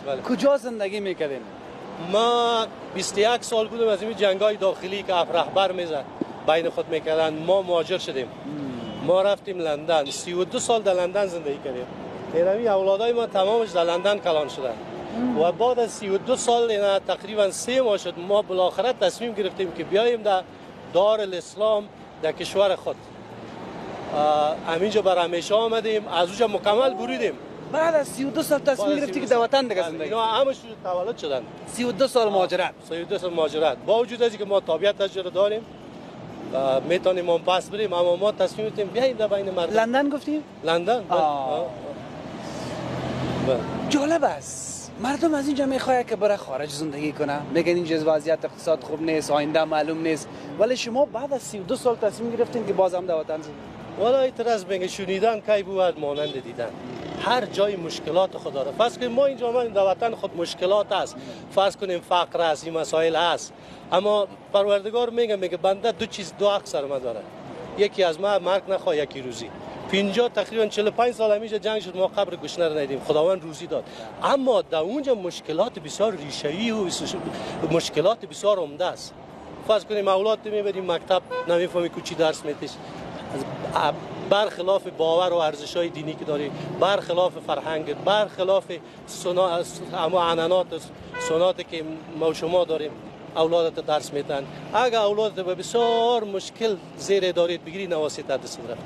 بله. کجا زندگی میکردین؟ ما 21 سال بودم از این جنگای داخلی که رهبر میزد بین خود میکردن، ما مهاجر شدیم. ما رفتیم لندن، 32 سال در لندن زندگی کردیم. اینمی اولادای ما تمامش در لندن کلان شدن و بعد از 32 سال اینا تقریبا 3 ماه شد ما بالاخره تصمیم گرفتیم که بیایم در دارالاسلام در کشور خود. همینجا بر همیشه آمدیم، از اونجا مکمل بریدیم. بعد از 32 سال تصمیم گرفتی که در وطن دیگه زندگی؟ اینا همش تولد شدن. 32 سال مهاجرت. 32 سال مهاجرت. با وجود از اینکه ما تابعیت از جا داریم میتونیم ما پس بریم، اما ما تصمیم گرفتیم بیاییم در بین مردم. لندن گفتی؟ لندن. جالب است. مردم از اینجا میخواد که بره خارج زندگی کنه، میگن اینجا وضعیت اقتصاد خوب نیست، آینده معلوم نیست، ولی شما بعد از 32 سال تصمیم گرفتین که باز هم در وطن زندگی. والا اعتراض میگه شنیدن کی بود مانند دیدن. هر جای مشکلات خود داره. فرض کنیم ما اینجا ما در وطن خود مشکلات است، فرض کنیم فقر است، این مسائل است، اما پروردگار میگه بنده دو حق سر ما داره، یکی از ما مرگ نخواه، یکی روزی. 50 تقریبا 45 سال همیشه جنگ شد، ما قبر گشنه رو ندیدیم، خداوند روزی داد. اما در اونجا مشکلات بسیار ریشه‌ای و مشکلات بسیار عمده است. فرض کنیم اولاد میبریم مکتب نمیفهمی که چی درس میتیش، برخلاف باور و ارزش‌های دینی که داری، برخلاف فرهنگ، برخلاف عنعنات سنتی که ما شما داریم، اولادت درس میدن. اگر اولادت به بسیار مشکل زیر دارید بگیری، نواسط دست میرفت.